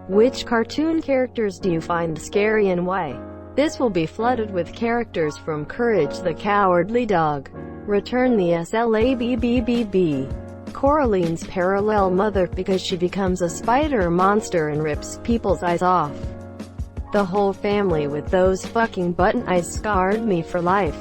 Which cartoon characters do you find scary and why? This will be flooded with characters from Courage the Cowardly Dog, Return the SLABBBB, Coraline's parallel mother because she becomes a spider monster and rips people's eyes off. The whole family with those fucking button eyes scarred me for life.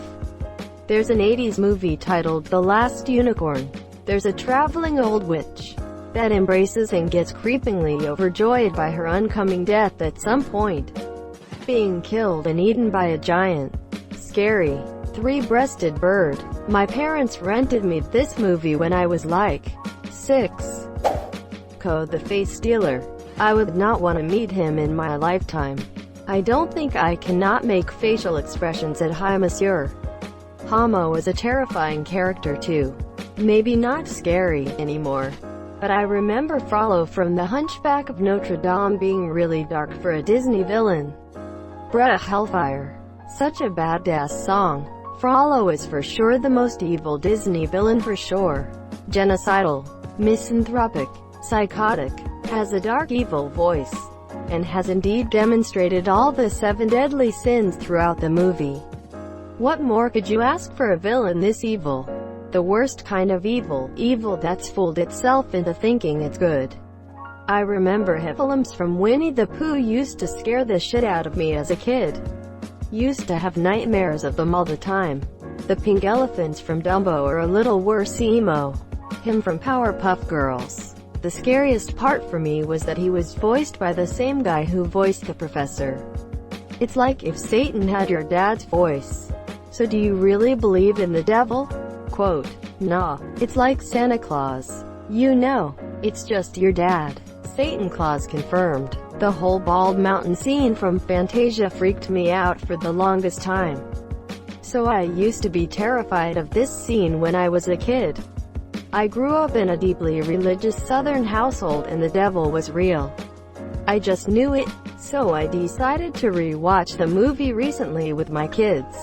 There's an 80s movie titled The Last Unicorn. There's a traveling old witch that embraces and gets creepingly overjoyed by her oncoming death at some point, being killed and eaten by a giant, scary, three-breasted bird. My parents rented me this movie when I was like 6. Code the Face Stealer. I would not want to meet him in my lifetime. I don't think I cannot make facial expressions at Hi Monsieur. Homo is a terrifying character too. Maybe not scary anymore, but I remember Frollo from The Hunchback of Notre Dame being really dark for a Disney villain. Bruh, Hellfire. Such a badass song. Frollo is for sure the most evil Disney villain for sure. Genocidal, misanthropic, psychotic, has a dark evil voice, and has indeed demonstrated all the 7 deadly sins throughout the movie. What more could you ask for a villain this evil? The worst kind of evil, evil that's fooled itself into thinking it's good. I remember Heffalumps from Winnie the Pooh used to scare the shit out of me as a kid. Used to have nightmares of them all the time. The pink elephants from Dumbo are a little worse emo. Him from Powerpuff Girls. The scariest part for me was that he was voiced by the same guy who voiced the professor. It's like if Satan had your dad's voice. So do you really believe in the devil? Quote, nah, it's like Santa Claus. You know, it's just your dad. Satan Claus confirmed. The whole Bald Mountain scene from Fantasia freaked me out for the longest time. So I used to be terrified of this scene when I was a kid. I grew up in a deeply religious Southern household and the devil was real. I just knew it, so I decided to re-watch the movie recently with my kids.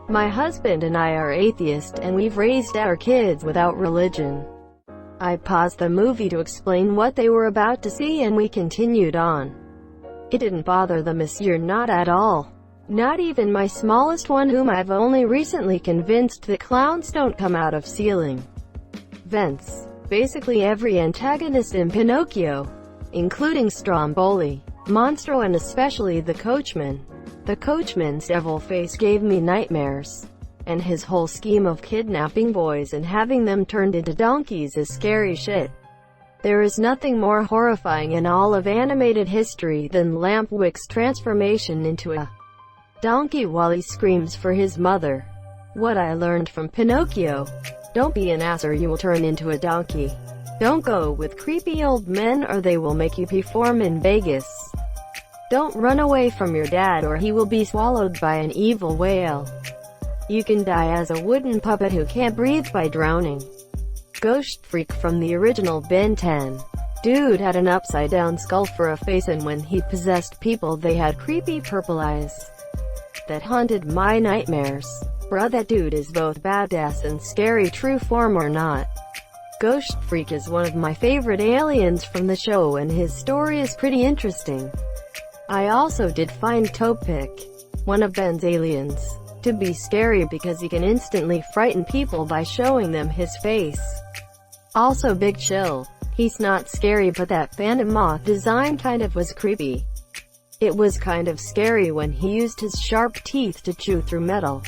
My husband and I are atheists and we've raised our kids without religion. I paused the movie to explain what they were about to see and we continued on. It didn't bother the monsieur not at all. Not even my smallest one whom I've only recently convinced that clowns don't come out of ceiling vents. Basically every antagonist in Pinocchio, including Stromboli, Monstro and especially the coachman. The coachman's devil face gave me nightmares. And his whole scheme of kidnapping boys and having them turned into donkeys is scary shit. There is nothing more horrifying in all of animated history than Lampwick's transformation into a donkey while he screams for his mother. What I learned from Pinocchio: don't be an ass or you will turn into a donkey. Don't go with creepy old men or they will make you perform in Vegas. Don't run away from your dad or he will be swallowed by an evil whale. You can die as a wooden puppet who can't breathe by drowning. Ghost Freak from the original Ben 10. Dude had an upside-down skull for a face and when he possessed people they had creepy purple eyes that haunted my nightmares. Bruh, that dude is both badass and scary, true form or not. Ghost Freak is one of my favorite aliens from the show and his story is pretty interesting. I also did find Topic, one of Ben's aliens, to be scary because he can instantly frighten people by showing them his face. Also Big Chill. He's not scary but that phantom moth design kind of was creepy. It was kind of scary when he used his sharp teeth to chew through metal.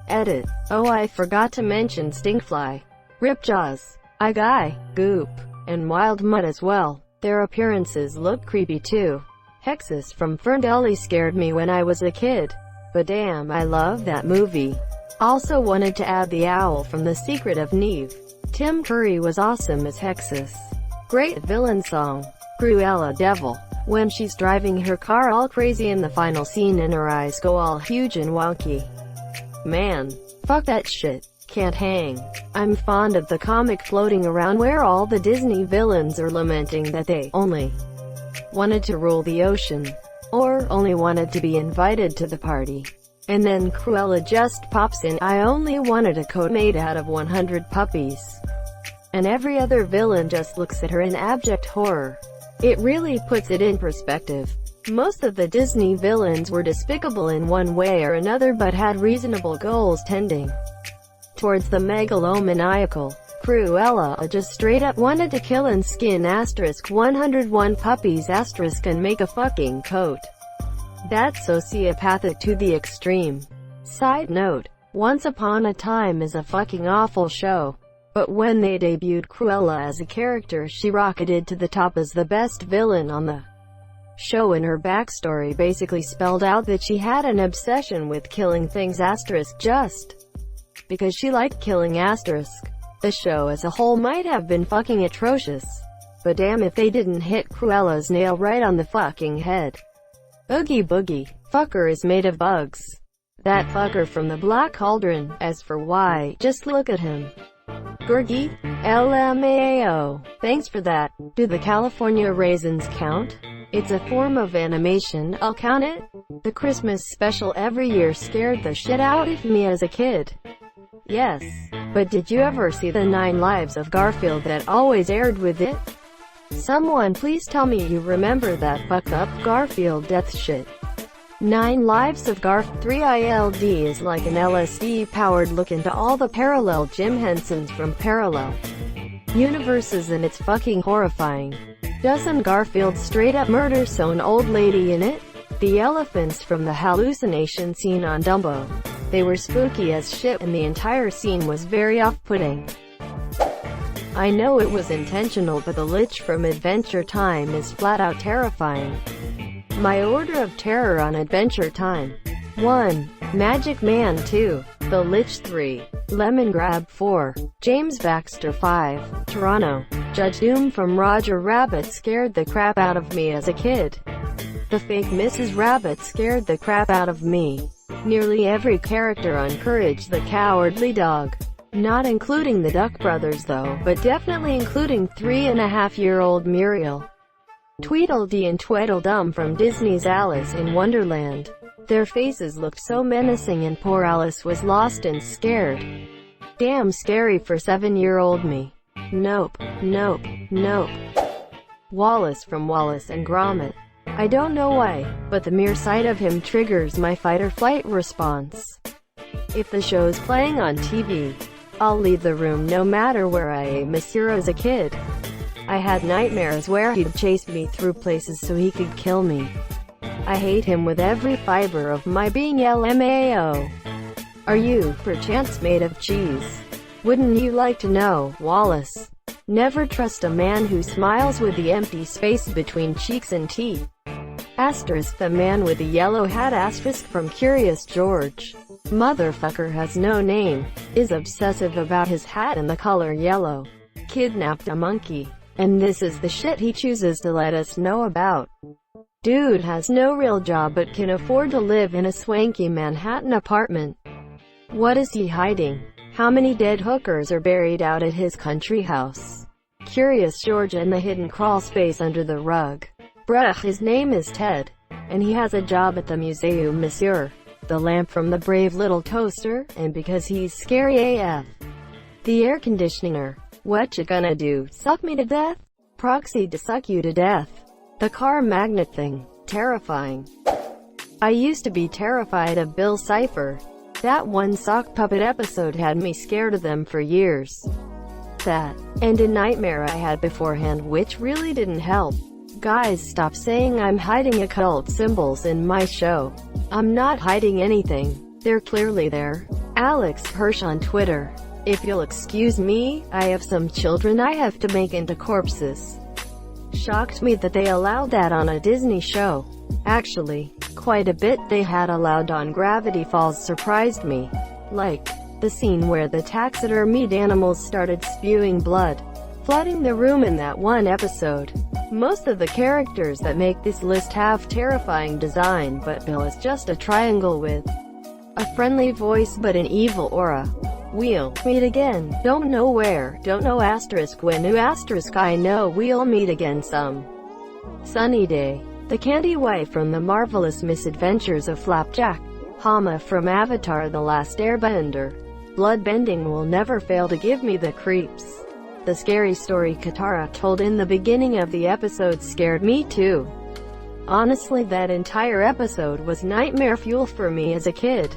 Edit. Oh, I forgot to mention Stinkfly, Ripjaws, Guy, Goop, and Wild Mutt as well. Their appearances look creepy too. Hexus from Ferngully scared me when I was a kid. But damn, I love that movie. Also wanted to add the owl from The Secret of Neve. Tim Curry was awesome as Hexus. Great villain song. Cruella Devil. When she's driving her car all crazy in the final scene and her eyes go all huge and wonky. Man, fuck that shit. Can't hang. I'm fond of the comic floating around where all the Disney villains are lamenting that they only wanted to rule the ocean. Or only wanted to be invited to the party. And then Cruella just pops in, I only wanted a coat made out of 100 puppies. and every other villain just looks at her in abject horror. It really puts it in perspective. Most of the Disney villains were despicable in one way or another but had reasonable goals tending towards the megalomaniacal. Cruella just straight up wanted to kill and skin asterisk 101 puppies asterisk and make a fucking coat. That's sociopathic to the extreme. Side note, Once Upon a Time is a fucking awful show. But when they debuted Cruella as a character, she rocketed to the top as the best villain on the show, and her backstory basically spelled out that she had an obsession with killing things asterisk just because she liked killing asterisk. The show as a whole might have been fucking atrocious, but damn if they didn't hit Cruella's nail right on the fucking head. Oogie boogie. Fucker is made of bugs. That fucker from the Black Cauldron. As for why, just look at him. Gurgi? LMAO. Thanks for that. Do the California raisins count? It's a form of animation, I'll count it. The Christmas special every year scared the shit out of me as a kid. Yes. But did you ever see the 9 Lives of Garfield that always aired with it? Someone please tell me you remember that fucked up Garfield death shit. 9 Lives of Garf 3ILD is like an LSD-powered look into all the parallel Jim Hensons from parallel universes, and it's fucking horrifying. Doesn't Garfield straight up murder some old lady in it? The elephants from the hallucination scene on Dumbo. They were spooky as shit, and the entire scene was very off-putting. I know it was intentional, but the Lich from Adventure Time is flat-out terrifying. My order of terror on Adventure Time: 1. Magic Man 2. The Lich 3. Lemongrab 4. James Baxter 5. Toronto. Judge Doom from Roger Rabbit scared the crap out of me as a kid. The fake Mrs. Rabbit scared the crap out of me. Nearly every character on Courage the Cowardly Dog. Not including the Duck Brothers though, but definitely including 3.5-year-old Muriel, Tweedledee and Tweedledum from Disney's Alice in Wonderland. Their faces looked so menacing and poor Alice was lost and scared. Damn scary for 7-year-old me. Nope, nope, nope. Wallace from Wallace and Gromit. I don't know why, but the mere sight of him triggers my fight-or-flight response. If the show's playing on TV, I'll leave the room no matter where I ate Monsieur as a kid. I had nightmares where he'd chase me through places so he could kill me. I hate him with every fiber of my being. LMAO. Are you, perchance, made of cheese? Wouldn't you like to know, Wallace? Never trust a man who smiles with the empty space between cheeks and teeth. Asterisk the man with the yellow hat asterisk from Curious George. Motherfucker has no name, is obsessive about his hat and the color yellow. Kidnapped a monkey. And this is the shit he chooses to let us know about. Dude has no real job but can afford to live in a swanky Manhattan apartment. What is he hiding? How many dead hookers are buried out at his country house? Curious George and the hidden crawl space under the rug. Bruh, his name is Ted, and he has a job at the Museum Monsieur, the lamp from the Brave Little Toaster, and because he's scary AF. The air conditioner. What you gonna do, suck me to death? Proxy to suck you to death. The car magnet thing. Terrifying. I used to be terrified of Bill Cipher. That one sock puppet episode had me scared of them for years. That, and a nightmare I had beforehand which really didn't help. Guys, stop saying I'm hiding occult symbols in my show. I'm not hiding anything. They're clearly there. Alex Hirsch on Twitter. If you'll excuse me, I have some children I have to make into corpses. Shocked me that they allowed that on a Disney show. Actually, quite a bit they had allowed on Gravity Falls surprised me. Like, the scene where the taxidermied animals started spewing blood, flooding the room in that one episode. Most of the characters that make this list have terrifying design, but Bill is just a triangle with a friendly voice but an evil aura. We'll meet again. Don't know where. Don't know asterisk when. Who asterisk I know we'll meet again some sunny day. The Candy Wife from The Marvelous Misadventures of Flapjack. Hama from Avatar The Last Airbender. Bloodbending will never fail to give me the creeps. The scary story Katara told in the beginning of the episode scared me too. Honestly, that entire episode was nightmare fuel for me as a kid.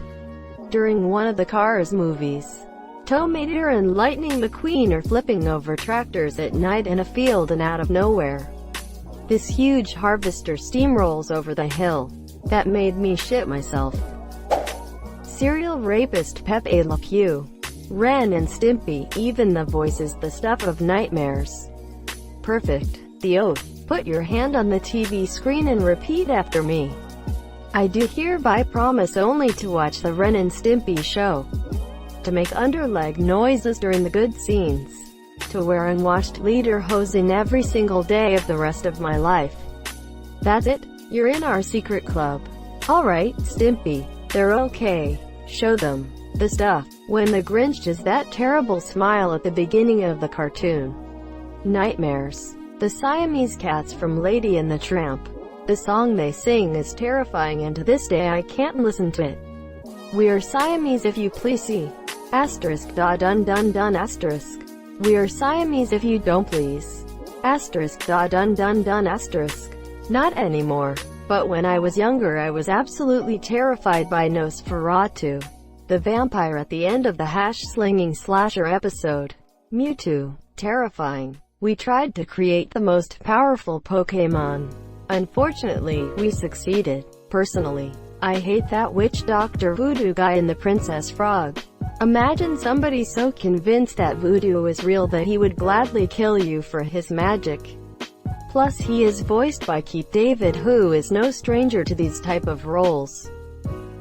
During one of the Cars movies, Tow Mater and Lightning McQueen are flipping over tractors at night in a field, and out of nowhere, this huge harvester steamrolls over the hill. That made me shit myself. Serial rapist Pepe Le Pew, Ren and Stimpy, even the voice is the stuff of nightmares. Perfect. The Oath. Put your hand on the TV screen and repeat after me. I do hereby promise only to watch the Ren and Stimpy show, to make underleg noises during the good scenes, to wear unwashed lederhosen every single day of the rest of my life. That's it. You're in our secret club. Alright, Stimpy. They're okay. Show them the stuff. When the Grinch does that terrible smile at the beginning of the cartoon. Nightmares. The Siamese cats from Lady and the Tramp. The song they sing is terrifying, and to this day I can't listen to it. We are Siamese if you please see. Asterisk da dun dun dun asterisk. We are Siamese if you don't please. Asterisk da dun dun dun asterisk. Not anymore. But when I was younger I was absolutely terrified by Nosferatu, the vampire at the end of the hash-slinging slasher episode. Mewtwo. Terrifying. We tried to create the most powerful Pokémon. Unfortunately, we succeeded. Personally, I hate that witch doctor voodoo guy in the Princess Frog. Imagine somebody so convinced that voodoo is real that he would gladly kill you for his magic. Plus he is voiced by Keith David, who is no stranger to these type of roles.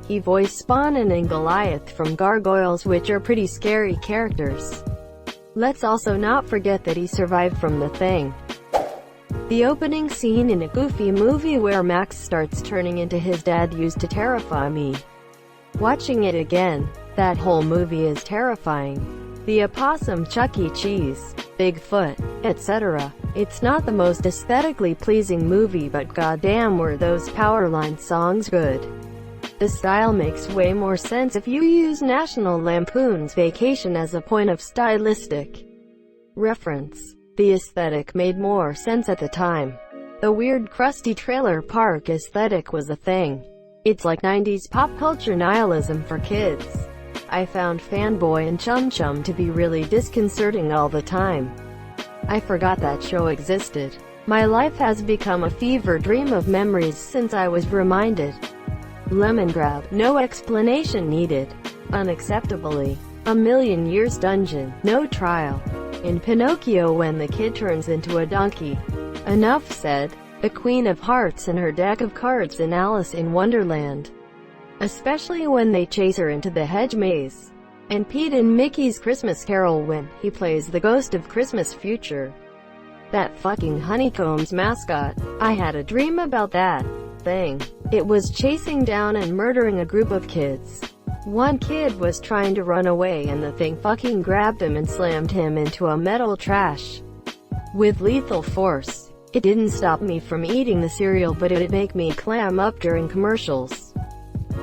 He voiced Spawn and Goliath from Gargoyles, which are pretty scary characters. Let's also not forget that he survived from The Thing. The opening scene in a Goofy movie where Max starts turning into his dad used to terrify me. Watching it again, that whole movie is terrifying. The opossum, Chuck E. Cheese, Bigfoot, etc. It's not the most aesthetically pleasing movie, but goddamn were those Powerline songs good. The style makes way more sense if you use National Lampoon's Vacation as a point of stylistic reference. The aesthetic made more sense at the time. The weird crusty trailer park aesthetic was a thing. It's like 90s pop culture nihilism for kids. I found Fanboy and Chum Chum to be really disconcerting all the time. I forgot that show existed. My life has become a fever dream of memories since I was reminded. Lemongrab, no explanation needed. Unacceptably. A Million Years Dungeon, no trial. In Pinocchio, when the kid turns into a donkey. Enough said. The Queen of Hearts and her deck of cards in Alice in Wonderland. Especially when they chase her into the hedge maze. And Pete in Mickey's Christmas Carol when he plays the ghost of Christmas future. That fucking Honeycombs mascot. I had a dream about that thing. It was chasing down and murdering a group of kids. One kid was trying to run away and the thing fucking grabbed him and slammed him into a metal trash with lethal force. It didn't stop me from eating the cereal, but it'd make me clam up during commercials.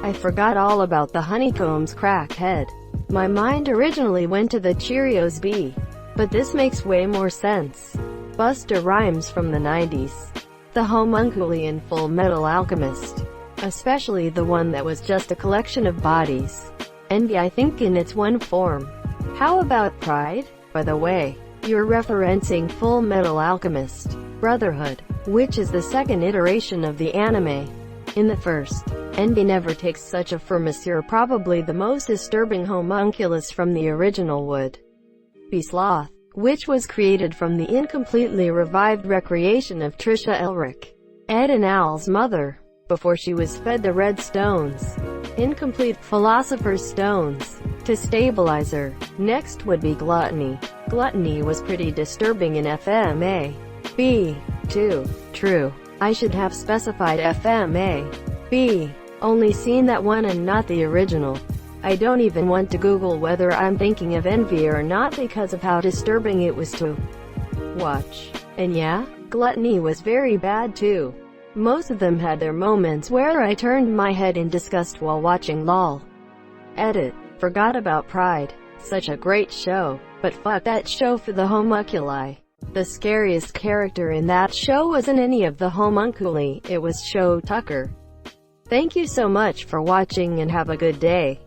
I forgot all about the Honeycombs crackhead. My mind originally went to the Cheerios bee, but this makes way more sense. Busta Rhymes from the 90s. The homunculi in Full Metal Alchemist. Especially the one that was just a collection of bodies. Envy, I think, in its one form. How about Pride? By the way, you're referencing Full Metal Alchemist Brotherhood, which is the second iteration of the anime. In the first, Envy never takes such a for Monsieur, probably the most disturbing homunculus from the original would be Sloth, which was created from the incompletely revived recreation of Trisha Elric, Ed and Al's mother, before she was fed the red stones, incomplete Philosopher's Stones, to stabilize her. Next would be Gluttony. Gluttony was pretty disturbing in FMA. B. 2. True. I should have specified FMA. B. Only seen that one and not the original. I don't even want to Google whether I'm thinking of Envy or not because of how disturbing it was to watch. And yeah, Gluttony was very bad too. Most of them had their moments where I turned my head in disgust while watching. Lol. Edit. Forgot about Pride. Such a great show. But fuck that show for the homunculi. The scariest character in that show wasn't any of the homunculi, it was Show Tucker. Thank you so much for watching and have a good day.